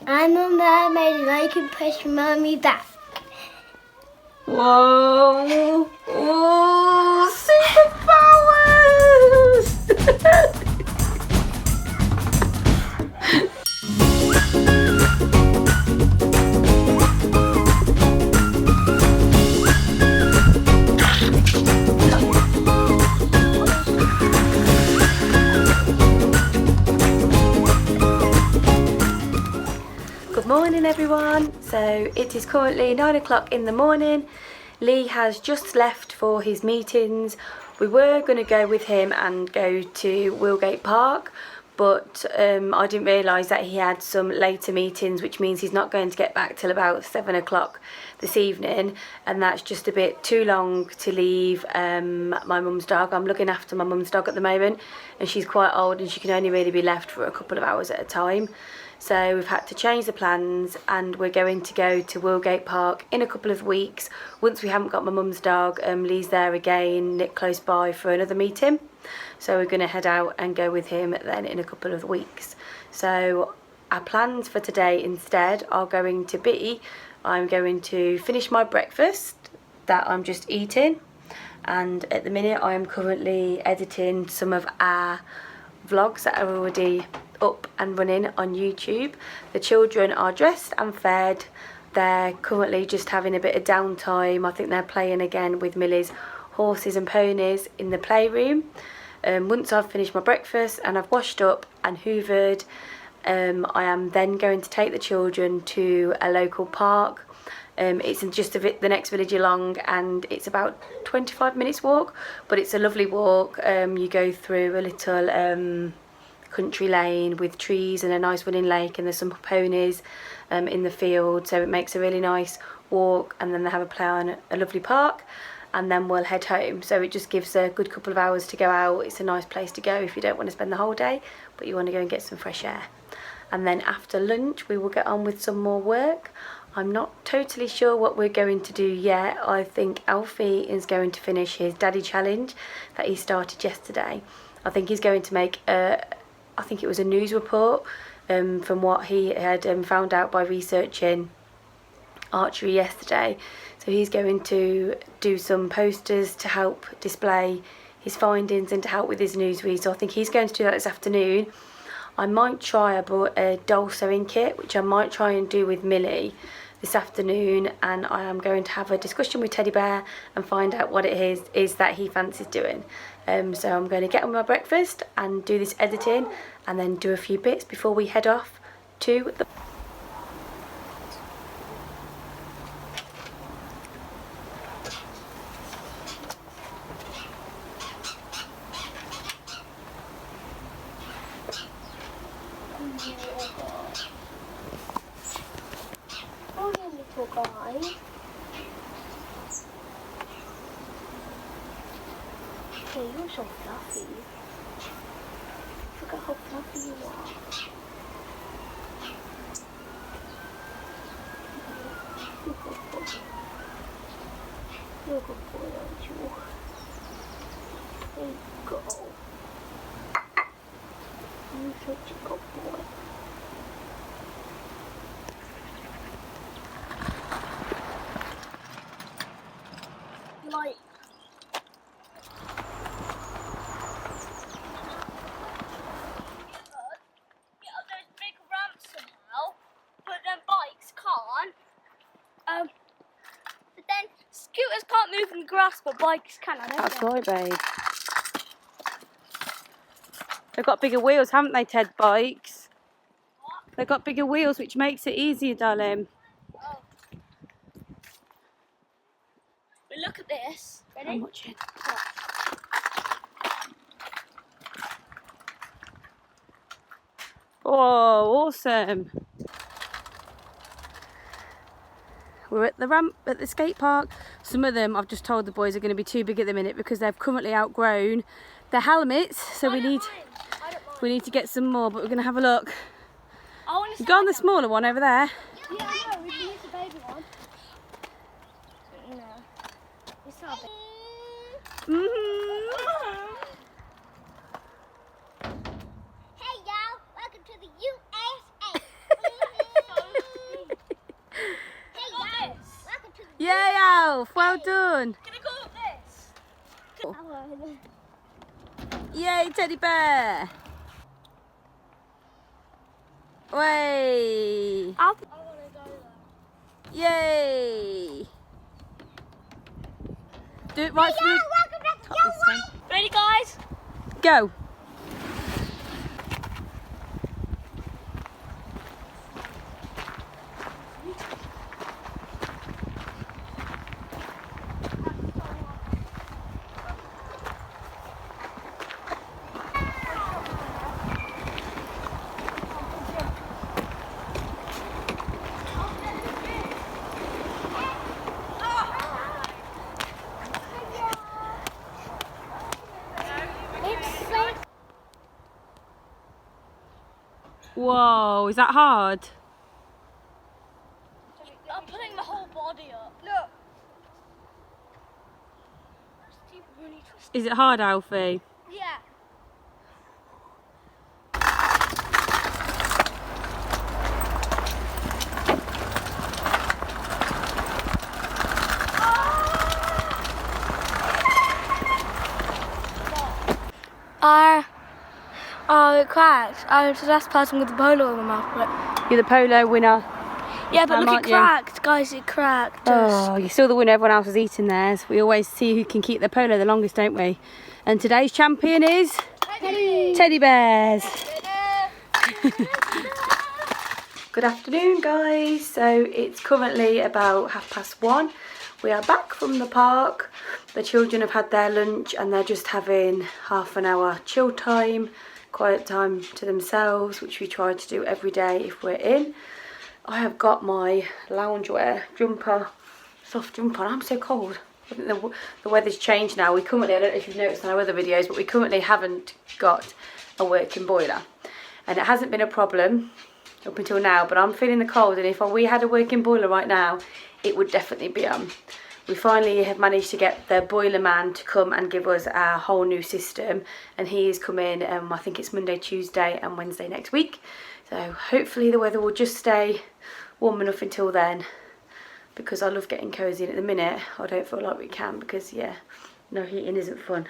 I'm a mermaid and I can push Mummy back. Whoa! Oh, superpowers! Good morning everyone. So it is currently 9 o'clock in the morning. Lee has just left for his meetings. We were going to go with him and go to Willgate Park, but I didn't realise that he had some later meetings, which means he's not going to get back till about 7 o'clock this evening, and that's just a bit too long to leave my mum's dog. I'm looking after my mum's dog at the moment, and she's quite old and she can only really be left for a couple of hours at a time. So we've had to change the plans, and we're going to go to Willgate Park in a couple of weeks. Once we haven't got my mum's dog, Lee's there again, close by for another meeting. So we're going to head out and go with him then in a couple of weeks. So our plans for today instead are going to be, I'm going to finish my breakfast that I'm just eating. And at the minute I am currently editing some of our vlogs that are already up and running on YouTube. The children are dressed and fed. They're currently just having a bit of downtime. I think they're playing again with Millie's horses and ponies in the playroom. Once I've finished my breakfast and I've washed up and hoovered, I am then going to take the children to a local park. It's just the next village along, and it's about 25 minutes walk, but it's a lovely walk. You go through a little country lane with trees and a nice running lake, and there's some ponies in the field, so it makes a really nice walk. And then they have a play on a lovely park, and then we'll head home. So it just gives a good couple of hours to go out. It's a nice place to go if you don't want to spend the whole day, but you want to go and get some fresh air. And then after lunch we will get on with some more work. I'm not totally sure what we're going to do yet. I think Alfie is going to finish his daddy challenge that he started yesterday. I think he's going to make I think it was a news report from what he had found out by researching archery yesterday. So he's going to do some posters to help display his findings and to help with his newsread. So I think he's going to do that this afternoon. I might try, I brought a doll sewing kit, which I might try and do with Millie this afternoon, and I am going to have a discussion with Teddy Bear and find out what it is that he fancies doing. So I'm going to get on my breakfast and do this editing, and then do a few bits before we head off to the... Little guy. Hey, you're so fluffy. Look at how fluffy you are. You're a good boy, aren't you? There you go. You're such a good boy. Like, get on those big ramps somehow, but then bikes can't. But then scooters can't move in the grass, but bikes can. I know That's that. right, babe. They've got bigger wheels, haven't they, Ted? Bikes. What? They've got bigger wheels, which makes it easier, darling. Oh. But look at this. Ready? I'm watching. Oh, awesome. We're at the ramp at the skate park. Some of them, I've just told the boys, are going to be too big at the minute because they've currently outgrown their helmets. So we need to get some more, but we're going to have a look. Go on the smaller one over there. Yeah, no, we can use the baby one. No. It's not big. Hey y'all, welcome to the USA. Yay, Alf! Well done. Can I go up this? Yay, teddy bear. Way. I want to go there. Yay. Do it right from the top this time. Ready, guys? Go. Whoa, is that hard? I'm putting my whole body up. Look. Really Is it hard, Alfie? yeah. Oh, it cracked. I was the last person with the polo in my mouth. You're the polo winner. Yeah, but look, aren't it you? cracked. Guys, it cracked. Oh, you're still the winner. Everyone else is eating theirs. We always see who can keep their polo the longest, don't we? And today's champion is Teddy Bears. Good afternoon, guys. So it's currently about 1:30. We are back from the park. The children have had their lunch and they're just having half an hour chill time, quiet time to themselves, which we try to do every day if we're in. I have got my loungewear jumper, soft jumper, and I'm so cold. I think the weather's changed now. We currently, I don't know if you've noticed in our other videos, but we currently haven't got a working boiler. And it hasn't been a problem up until now, but I'm feeling the cold, and if we had a working boiler right now, it would definitely be on. We finally have managed to get the boiler man to come and give us our whole new system, and he is coming, I think it's Monday, Tuesday and Wednesday next week. So hopefully the weather will just stay warm enough until then, because I love getting cosy, and at the minute I don't feel like we can, because yeah, no heating isn't fun.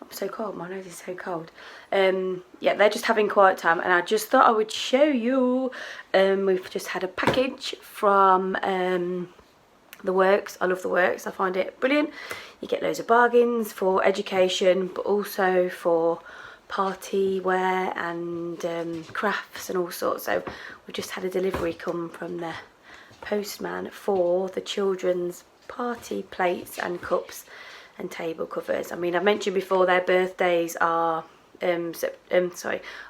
I'm so cold, my nose is so cold. Yeah, they're just having quiet time, and I just thought I would show you. We've just had a package from The Works. I love The Works, I find it brilliant. You get loads of bargains for education, but also for party wear and crafts and all sorts. So we just had a delivery come from the postman for the children's party plates and cups and table covers. I mean, I've mentioned before their birthdays are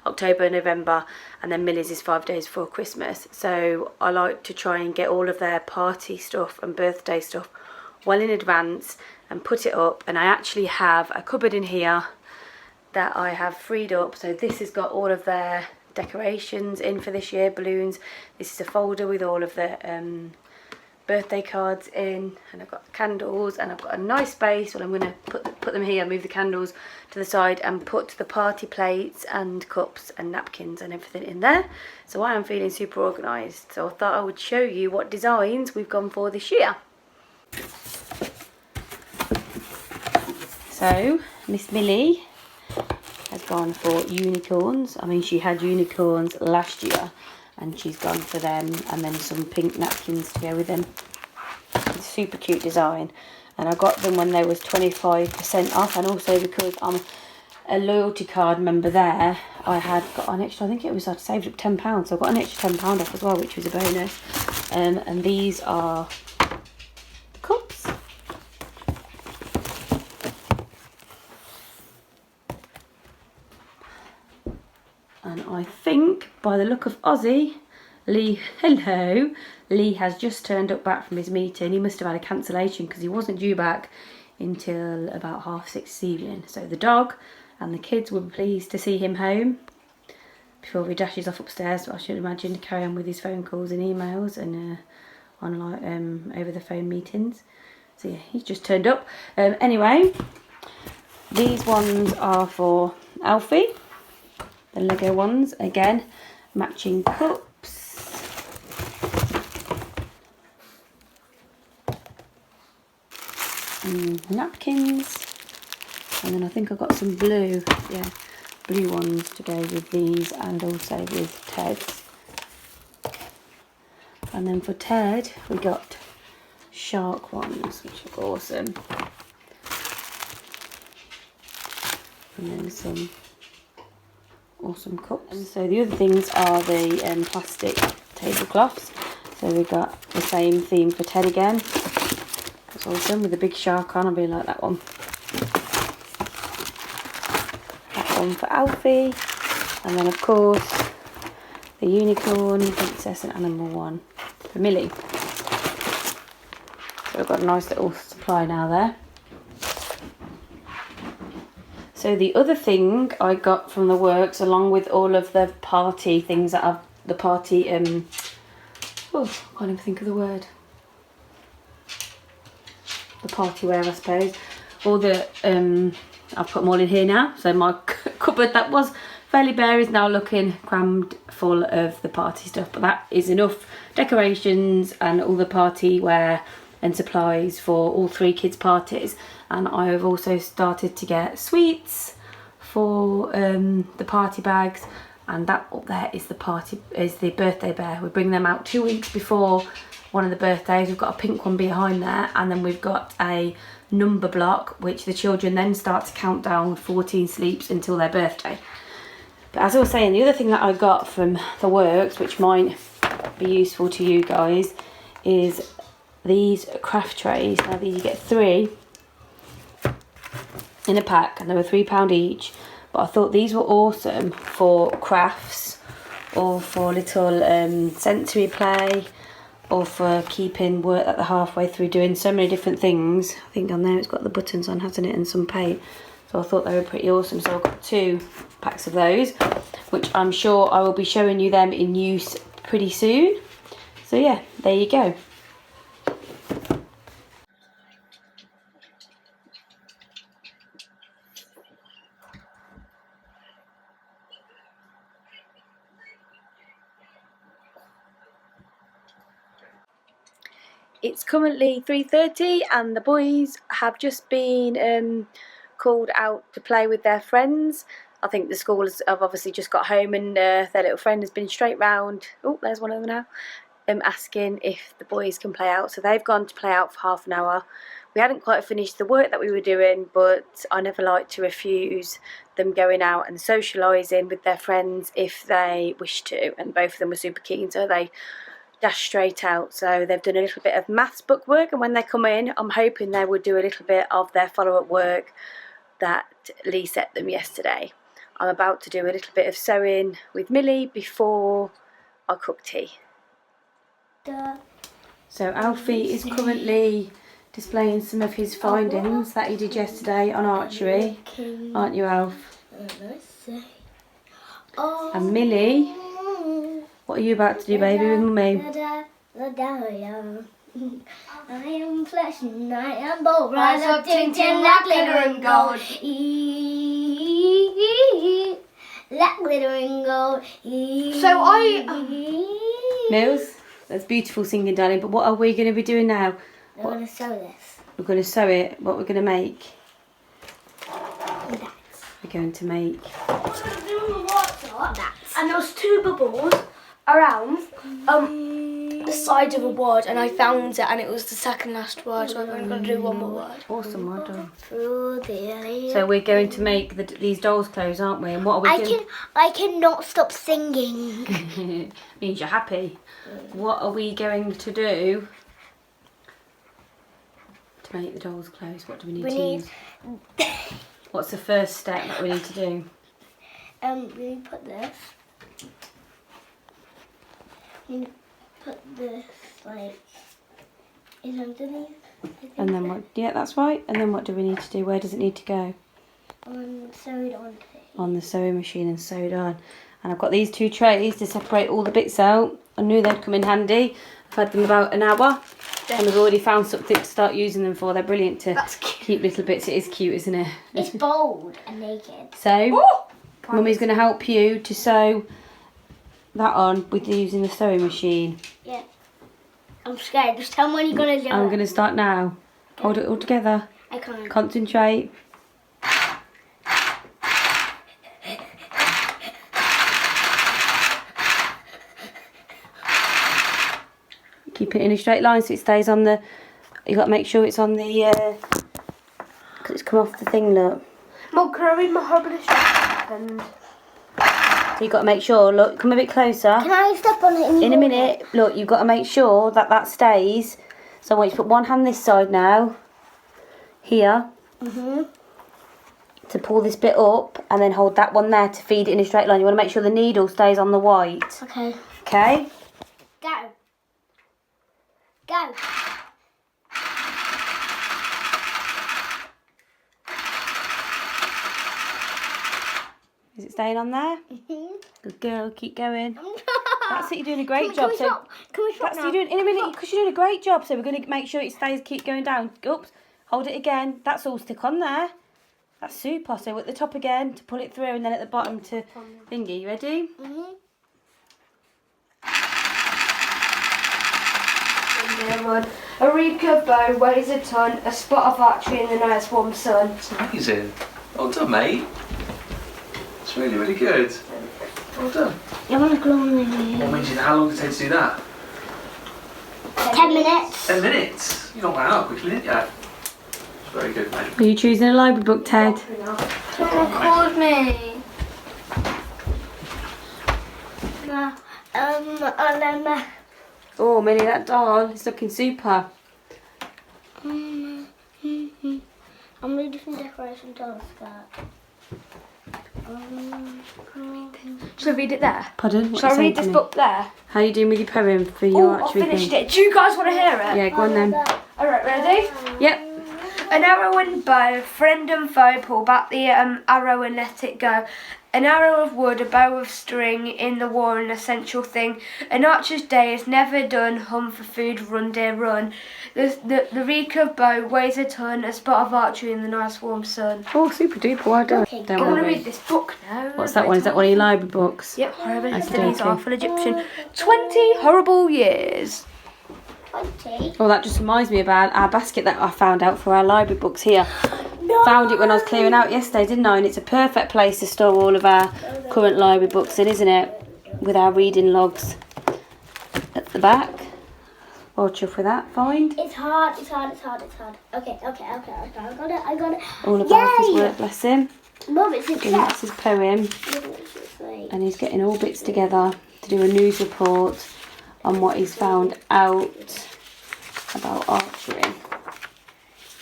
October, November, and then Millie's is 5 days before Christmas. So I like to try and get all of their party stuff and birthday stuff well in advance and put it up. And I actually have a cupboard in here that I have freed up. So this has got all of their decorations in for this year, balloons. This is a folder with all of the birthday cards in, and I've got the candles, and I've got a nice space. Well, I'm going to put them here, move the candles to the side, and put the party plates and cups and napkins and everything in there. So I am feeling super organised. So I thought I would show you what designs we've gone for this year. So Miss Millie has gone for unicorns. I mean, she had unicorns last year, and she's gone for them, and then some pink napkins to go with them. It's a super cute design, and I got them when they was 25% off, and also because I'm a loyalty card member there, I had got an extra, I think it was, I'd saved up £10, so I got an extra £10 off as well, which was a bonus. And these are the cups. And I think, by the look of Ozzy, Lee, hello, Lee has just turned up back from his meeting. He must have had a cancellation because he wasn't due back until about 6:30 this evening. So the dog and the kids will be pleased to see him home before he dashes off upstairs. So I should imagine to carry on with his phone calls and emails and online over the phone meetings. So yeah, he's just turned up. Anyway, these ones are for Alfie. The Lego ones, again, matching cups. napkins, and then I think I've got some blue ones to go with these and also with Ted's. And then for Ted we got shark ones, which are awesome, and then some awesome cups. And so the other things are the plastic tablecloths. So we've got the same theme for Ted again. That's awesome, with the big shark on. I really like that one. That one for Alfie, and then of course the unicorn, princess and animal one for Millie. So we've got a nice little supply now there. So the other thing I got from the works, along with all of the party things that I've, the party, I can't even think of the word. The party wear, I suppose. All the, I've put them all in here now. So my cupboard that was fairly bare is now looking crammed full of the party stuff. But that is enough decorations and all the party wear and supplies for all 3 kids' parties. And I have also started to get sweets for the party bags, and that up there is the birthday bear. We bring them out 2 weeks before one of the birthdays. We've got a pink one behind there, and then we've got a number block which the children then start to count down 14 sleeps until their birthday. But as I was saying, the other thing that I got from the works, which might be useful to you guys, is these craft trays. Now these, you get 3 in a pack, and they were £3 each, but I thought these were awesome for crafts or for little sensory play, or for keeping work at the halfway through, doing so many different things. I think on there it's got the buttons on, hasn't it, and some paint. So I thought they were pretty awesome. So I've got 2 packs of those, which I'm sure I will be showing you them in use pretty soon. So yeah, there you go. It's currently 3:30 and the boys have just been called out to play with their friends. I think the school have obviously just got home, and their little friend has been straight round. Oh, there's one of them now. Asking if the boys can play out. So they've gone to play out for half an hour. We hadn't quite finished the work that we were doing, but I never like to refuse them going out and socialising with their friends if they wish to. And both of them were super keen, so they dash straight out. So they've done a little bit of maths book work, and when they come in I'm hoping they would do a little bit of their follow-up work that Lee set them yesterday. I'm about to do a little bit of sewing with Millie before I cook tea. So Alfie is currently displaying some of his findings that he did yesterday on archery, aren't you, Alf? And Millie, what are you about to do, baby, with Mummy? I am flesh and I am bold. Rise up, tin tin, like glitter and gold. Like glitter and gold. Mills, that's beautiful singing, darling. But what are we going to be doing now? I'm going to sew this. We're going to sew it. What we're going to make? We're going to make That. And there was 2 bubbles around the side of a word, and I found it, and it was the second last word, so I'm only going to do one more word. awesome, well done. Through the So we're going to make these dolls' clothes, aren't we? And what are we doing? I cannot stop singing. Means you're happy. What are we going to do to make the dolls' clothes? What do we need to use? What's the first step that we need to do? We put this. We put this like in underneath. And then what? Yeah, that's right. And then what do we need to do? Where does it need to go? Sewed on. On the sewing machine and sewed on. And I've got these 2 trays to separate all the bits out. I knew they'd come in handy. I've had them about an hour, and we've already found something to start using them for. They're brilliant to keep little bits. It is cute, isn't it? It's bold and naked. So, Mummy's going to help you to sew that on with using the sewing machine. Yeah. I'm scared. Just tell me when you're going to do it. I'm going to start now. Hold it all together. I can't. Concentrate. Keep it in a straight line so it stays on the. You got to make sure it's on the. Because it's come off the thing. Look. Mum, can I read my horrible instructions? So you got to make sure. Look, come a bit closer. Can I step on it In a minute. Look, you've got to make sure that that stays. So I want you to put one hand this side now. Here. To pull this bit up, and then hold that one there to feed it in a straight line. You want to make sure the needle stays on the white. Okay. Okay. Go. Go. Is it staying on there? Good girl, keep going. That's it, you're doing a great job. Can we stop That's now? you're doing in a minute because you're doing a great job. So we're going to make sure it stays, keep going down. Oops, hold it again. That's all stick on there. That's super. So at the top again to pull it through, and then at the bottom to thingy. You ready? A recurve bow weighs a ton, a spot of archery in the nice warm sun. It's amazing. Well done, mate. It's really, really good. Well done. I want to glow in What means how long did it take to do that? 10 minutes. 10 minutes. You're not ran out quickly, didn't you? It's very good, mate. Are you choosing a library book, Ted? Don't record me. Oh, Millie, that doll is looking super. I'm reading some decoration dolls skirt. Should I read it there? Pardon? What Shall I you saying read to this me? book there? How are you doing with your poem for your Oh, I archery finished thing? it. Do you guys want to hear it? Yeah, go on then. Alright, ready? Yep. An arrow and bow, friend and foe, pull back the arrow and let it go. An arrow of wood, a bow of string, in the war an essential thing. An archer's day is never done, hum for food, run dear run. The recurve bow weighs a ton, a spot of archery in the nice warm sun. Oh, super duper, well done. Okay, Don't I'm going to worry. read this book now. What's that one? Is that one of your library books? Yep, Horrible Okey Histories, dokey. Awful Egyptian. 20 horrible years. 20? Oh, that just reminds me about our basket that I found out for our library books here. Found it when I was clearing out yesterday, didn't I? And it's a perfect place to store all of our current library books in, isn't it? With our reading logs at the back. Well chuffed with that find. It's hard. Okay. I got it. All about his work, bless him. Mum, it's a And that's his poem. And he's getting all bits together to do a news report on what he's found out about archery.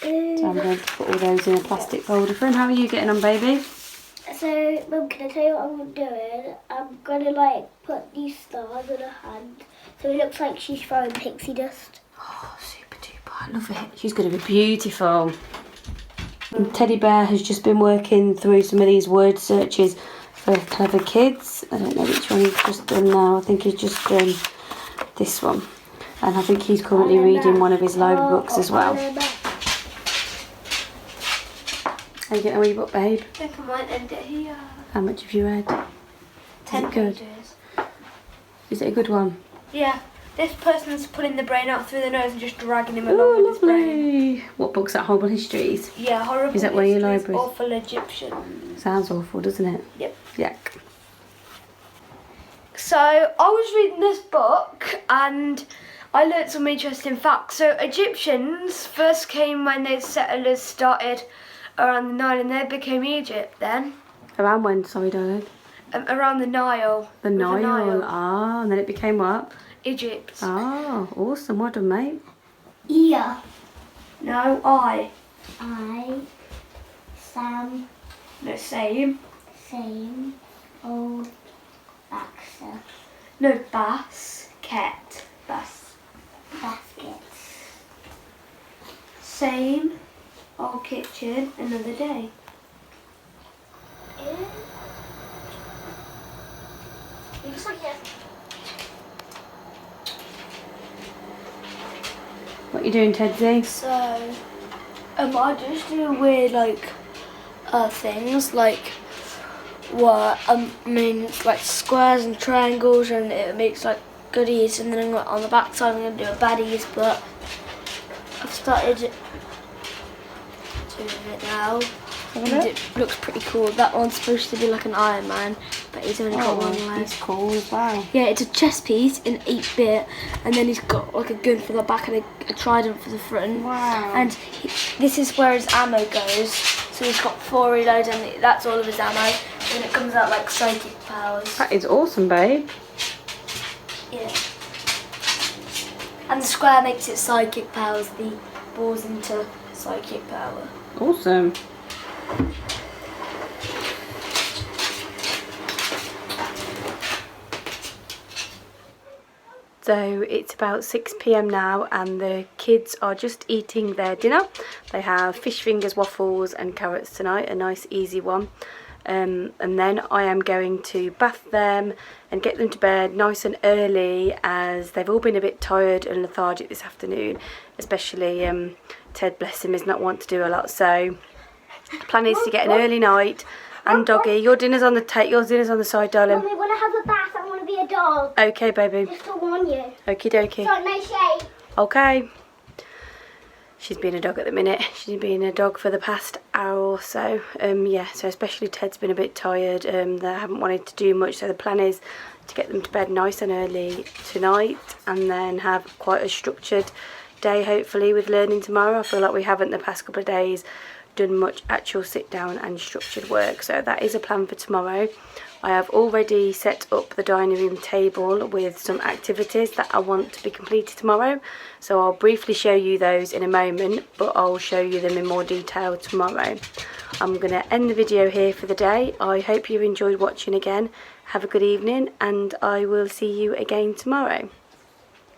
So I'm going to put all those in a plastic folder for him. How are you getting on, baby? So, Mum, can I tell you what I'm doing? I'm gonna put these stars in her hand, so it looks like she's throwing pixie dust. Oh, super duper. I love it. She's going to be beautiful. And Teddy Bear has just been working through some of these word searches for clever kids. I don't know which one he's just done now. I think he's just done this one. And I think he's currently reading one of his library books as well. How you getting on with your book, babe? I think I might end it here. How much have you read? 10 good? pages. Is it a good one? Yeah, this person's pulling the brain out through the nose and just dragging him Oh, along with his brain. lovely. What book's that? Horrible Histories? Yeah, horrible. Is that one of your Histories, libraries? Awful Egyptian. Sounds awful, doesn't it? Yep. Yuck. So I was reading this book and I learnt some interesting facts. So Egyptians first came when the settlers started around the Nile, and they became Egypt then. Around when, sorry, darling? Around the Nile. The With Nile. Ah, and then it became what? Egypt. Ah, awesome. Well done, mate. Yeah. No, I. Sam, No, same. same, old, Baxter, No, bass. Ket. Bass. baskets, Same. Old kitchen. Another day. looks like it. What you doing, Tedsy? So, I just do weird things what like squares and triangles, and it makes goodies, and then on the back side I'm gonna do a baddies, but I've started photo of it now. Have a And look. it looks pretty cool. That one's supposed to be like an Iron Man, but he's only got one leg. It's cool as well. Yeah, it's a chess piece in 8-bit, and then he's got like a gun for the back and a trident for the front. Wow. And this is where his ammo goes. So he's got 4 reloads, and that's all of his ammo. And it comes out like psychic powers. That is awesome, babe. Yeah. And the square makes it psychic powers. The ball's into psychic power. Awesome. So it's about 6 p.m. now and the kids are just eating their dinner. They have fish fingers, waffles and carrots tonight, a nice easy one. And then I am going to bath them and get them to bed nice and early, as they've all been a bit tired and lethargic this afternoon, especially Ted, bless him, is not want to do a lot. So the plan is to get an early night. And Doggy, your dinner's on the side, darling. Mummy, when I have a bath, I want to be a dog. Okay, baby. Just to warn you. Okie dokie. Got no shade. Okay. She's been a dog at the minute. She's been a dog for the past hour or so. Yeah, so especially Ted's been a bit tired. They haven't wanted to do much, so the plan is to get them to bed nice and early tonight and then have quite a structured day, hopefully, with learning tomorrow. I feel like we haven't the past couple of days done much actual sit down and structured work, so that is a plan for tomorrow. I have already set up the dining room table with some activities that I want to be completed tomorrow, so I'll briefly show you those in a moment, but I'll show you them in more detail tomorrow. I'm going to end the video here for the day. I hope you enjoyed watching again. Have a good evening and I will see you again tomorrow.